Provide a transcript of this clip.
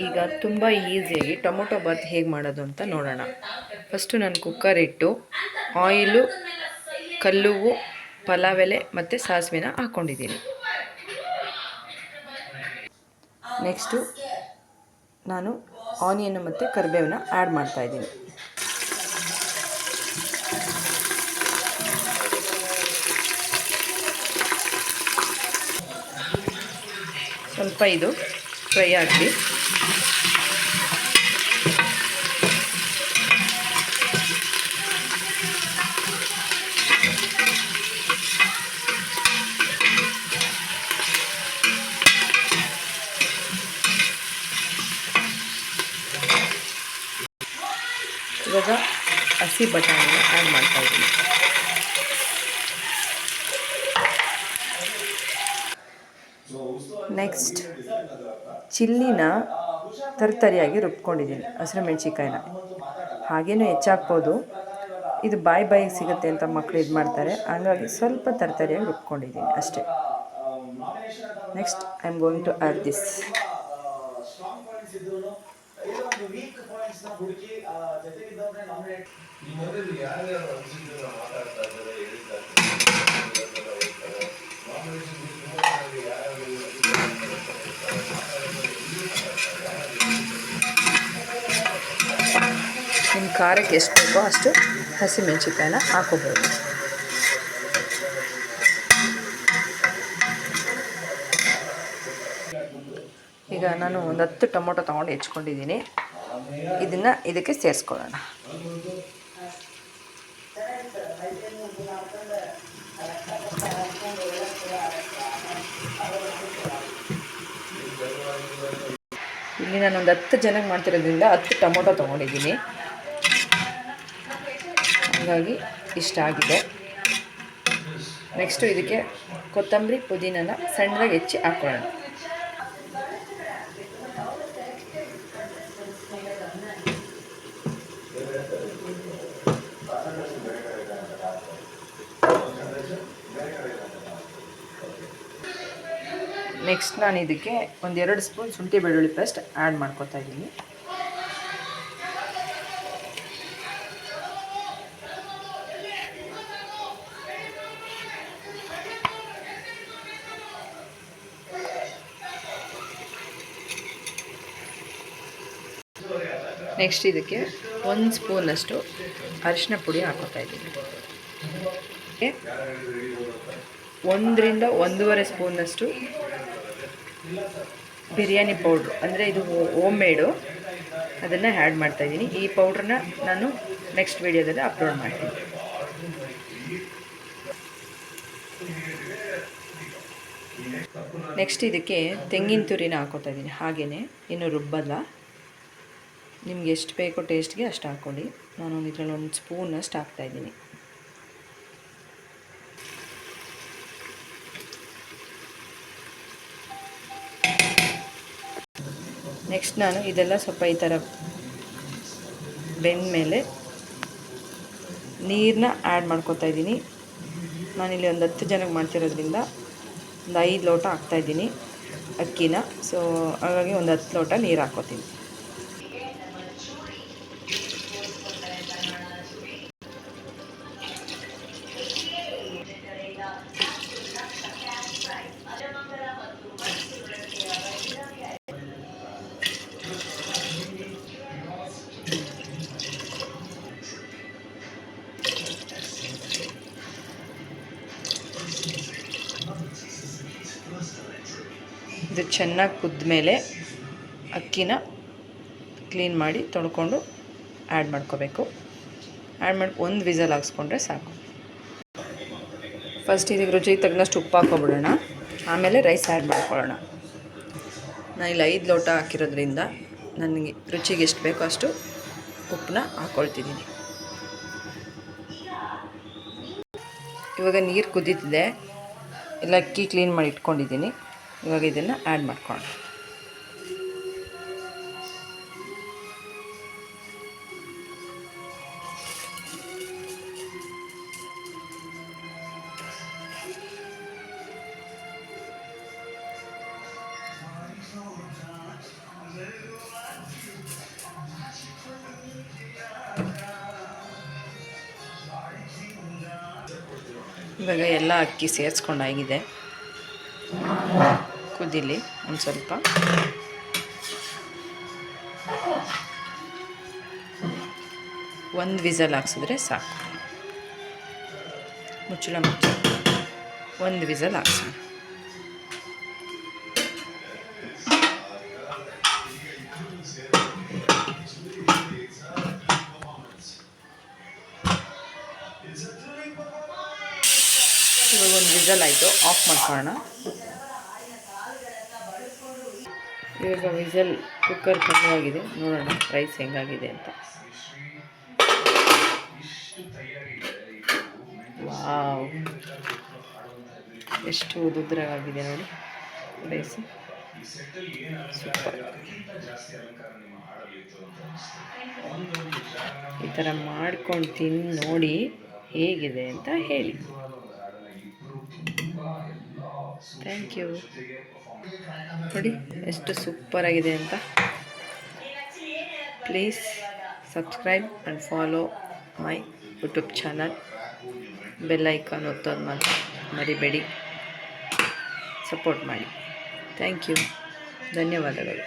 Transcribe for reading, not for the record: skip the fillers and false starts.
ಈಗ ತುಂಬ ಈಸಿಯಾಗಿ ಟೊಮೊಟೊ ಬಾತ್ ಹೇಗೆ ಮಾಡೋದು ಅಂತ ನೋಡೋಣ. ಫಸ್ಟು ನಾನು ಕುಕ್ಕರ್ ಇಟ್ಟು ಆಯಿಲು, ಕಲ್ಲುವು, ಪಲಾವ್ ಎಲೆ ಮತ್ತು ಸಾಸಿವೆನ ಹಾಕ್ಕೊಂಡಿದ್ದೀನಿ. ನೆಕ್ಸ್ಟು ನಾನು ಆನಿಯನ್ನು ಮತ್ತು ಕರಿಬೇವನ್ನ ಆ್ಯಡ್ ಮಾಡ್ತಾಯಿದ್ದೀನಿ. ಸ್ವಲ್ಪ ಇದು ಫ್ರೈ ಆಗಲಿ. ಇವಾಗ ಹಸಿ ಬಟಾಣಿನ ಆ್ಯಡ್ ಮಾಡ್ತಾಯಿದ್ದೀನಿ. ನೆಕ್ಸ್ಟ್ ಚಿಲ್ಲಿನ ತರ್ತರಿಯಾಗಿ ರುಬ್ಕೊಂಡಿದ್ದೀನಿ, ಹಸಿರು ಮೆಣಸಿಕಾಯಿನ ಹಾಗೇನೂ ಹೆಚ್ಚಾಕ್ಬೋದು. ಇದು ಬಾಯಿ ಸಿಗುತ್ತೆ ಅಂತ ಮಕ್ಕಳು ಇದು ಮಾಡ್ತಾರೆ, ಹಂಗಾಗಿ ಸ್ವಲ್ಪ ತರ್ತರಿಯಾಗಿ ರುಬ್ಕೊಂಡಿದ್ದೀನಿ ಅಷ್ಟೇ. Next I am going to add this. ನಿಮ್ಮ ಖಾರಕ್ಕೆ ಎಷ್ಟು ಬೇಕೋ ಅಷ್ಟು ಹಸಿಮೆಣಸಿಕಾಯಿನ ಹಾಕೋಬೋದು. ಈಗ ನಾನು ಒಂದು 10 ಟೊಮೊಟೊ ತೊಗೊಂಡು ಹೆಚ್ಕೊಂಡಿದ್ದೀನಿ. ಇದನ್ನು ಇದಕ್ಕೆ ಸೇರಿಸ್ಕೊಳ್ಳೋಣ. ಇಲ್ಲಿ ನಾನು ಒಂದು 10 ಜನಕ್ಕೆ ಮಾಡ್ತಿರೋದ್ರಿಂದ 10 ಟೊಮೊಟೊ ತೊಗೊಂಡಿದ್ದೀನಿ, ಹಾಗಾಗಿ ಇಷ್ಟ ಆಗಿದೆ. ನೆಕ್ಸ್ಟು ಇದಕ್ಕೆ ಕೊತ್ತಂಬರಿ, ಪುದೀನನ ಸಣ್ಣದಾಗಿ ಹೆಚ್ಚಿ ಹಾಕೊಳ್ಳೋಣ. ನೆಕ್ಸ್ಟ್ ನಾನು ಇದಕ್ಕೆ 1-2 ಸ್ಪೂನ್ ಶುಂಠಿ ಬೆಳ್ಳುಳ್ಳಿ ಪೇಸ್ಟ್ ಆ್ಯಡ್ ಮಾಡ್ಕೊತಾ ಇದ್ದೀನಿ. ನೆಕ್ಸ್ಟ್ ಇದಕ್ಕೆ 1 ಸ್ಪೂನಷ್ಟು ಅರಿಶಿನ ಪುಡಿ ಹಾಕೋತಾ ಇದ್ದೀನಿ. 1ರಿಂದ 1.5 ಸ್ಪೂನಷ್ಟು ಬಿರಿಯಾನಿ ಪೌಡ್ರು, ಅಂದರೆ ಇದು ಹೋಮ್ ಮೇಡು, ಅದನ್ನು ಆ್ಯಡ್ ಮಾಡ್ತಾಯಿದ್ದೀನಿ. ಈ ಪೌಡ್ರನ್ನ ನಾನು ನೆಕ್ಸ್ಟ್ ವೀಡಿಯೋದಲ್ಲಿ ಅಪ್ಲೋಡ್ ಮಾಡ್ತೀನಿ. ನೆಕ್ಸ್ಟ್ ಇದಕ್ಕೆ ತೆಂಗಿನ ತುರಿನ ಹಾಕೋತಾ ಇದ್ದೀನಿ. ಹಾಗೆಯೇ ಇನ್ನು ರುಬ್ಬಲ್ಲ, ನಿಮ್ಗೆ ಎಷ್ಟು ಬೇಕೋ ಟೇಸ್ಟ್ಗೆ ಅಷ್ಟು ಹಾಕ್ಕೊಳ್ಳಿ. ನಾನು ಇದರಲ್ಲಿ 1 ಸ್ಪೂನಷ್ಟು ಹಾಕ್ತಾಯಿದ್ದೀನಿ. ನೆಕ್ಸ್ಟ್ ನಾನು ಇದೆಲ್ಲ ಸ್ವಲ್ಪ ಈ ಥರ ಬೆಂದ ಮೇಲೆ ನೀರನ್ನ ಆ್ಯಡ್ ಮಾಡ್ಕೊತಾ ಇದ್ದೀನಿ. ನಾನಿಲ್ಲಿ ಒಂದು 10 ಜನಕ್ಕೆ ಮಾಡ್ತಿರೋದ್ರಿಂದ ಒಂದು 5 ಲೋಟ ಹಾಕ್ತಾಯಿದ್ದೀನಿ ಅಕ್ಕಿನ. ಸೊ ಹಾಗಾಗಿ ಒಂದು 10 ಲೋಟ ನೀರು ಹಾಕ್ಕೋತೀನಿ. ಇದು ಚೆನ್ನಾಗಿ ಕುದ್ದ ಮೇಲೆ ಅಕ್ಕಿನ ಕ್ಲೀನ್ ಮಾಡಿ ತೊಳ್ಕೊಂಡು ಆ್ಯಡ್ ಮಾಡ್ಕೋಬೇಕು. ಆ್ಯಡ್ ಮಾಡಿ 1 ವಿಸಲ್ ಹಾಕ್ಸ್ಕೊಂಡ್ರೆ ಸಾಕು. ಫಸ್ಟ್ ಇದಕ್ಕೆ ರುಚಿಗೆ ತಗ್ನಷ್ಟು ಉಪ್ಪು ಹಾಕ್ಕೊಬಿಡೋಣ, ಆಮೇಲೆ ರೈಸ್ ಆ್ಯಡ್ ಮಾಡ್ಕೊಳ್ಳೋಣ. ನಾನು ಇಲ್ಲಿ 5 ಲೋಟ ಹಾಕಿರೋದ್ರಿಂದ ನನಗೆ ರುಚಿಗೆ ಎಷ್ಟು ಬೇಕೋ ಅಷ್ಟು ಉಪ್ಪನ್ನ ಹಾಕ್ಕೊಳ್ತಿದ್ದೀನಿ. ಇವಾಗ ನೀರು ಕುದೀತಿದೆ, ಎಲ್ಲ ಅಕ್ಕಿ ಕ್ಲೀನ್ ಮಾಡಿ ಇಟ್ಕೊಂಡಿದ್ದೀನಿ. ಇವಾಗ ಇದನ್ನು ಆ್ಯಡ್ ಮಾಡ್ಕೊಳ್ಳೋಣ. ಇವಾಗ ಎಲ್ಲ ಅಕ್ಕಿ ಸೇರಿಸ್ಕೊಂಡಾಗಿದೆ. ಕುದೀಲಿ ಒಂದು ಸ್ವಲ್ಪ. ಒಂದು ವಿಸಲ್ ಹಾಕ್ಸಿದ್ರೆ ಸಾಕು. ಮುಚ್ಚಳ ಮುಚ್ಚಿ ಒಂದು ವಿಸಲ್ ಹಾಕ್ಸೋಣ. ಇವಾಗ ಒಂದು ವಿಸಲ್ ಆಯಿತು, ಆಫ್ ಮಾಡ್ಕೊಳ್ಳೋಣ. ಇವಾಗ ವಿಸಲ್ ಕುಕ್ಕರ್ ಕಮ್ಮಿ ನೋಡೋಣ ರೈಸ್ ಹೆಂಗಾಗಿದೆ ಅಂತ. ವಾವ್, ಎಷ್ಟು ಉದುದ್ರಾಗಿದೆ ನೋಡಿ ರೈಸ್. ಸೂಪರ್. ಈ ಥರ ಮಾಡ್ಕೊಂಡು ತಿಂದು ನೋಡಿ ಹೇಗಿದೆ ಅಂತ ಹೇಳಿ. Thank you. ನೋಡಿ ಎಷ್ಟು ಸೂಪರಾಗಿದೆ ಅಂತ. Please subscribe and follow my YouTube channel. Bell icon ಒತ್ತೋದು ಮಾತ್ರ ಮರಿಬೇಡಿ. ಸಪೋರ್ಟ್ ಮಾಡಿ. Thank you. ಧನ್ಯವಾದಗಳು.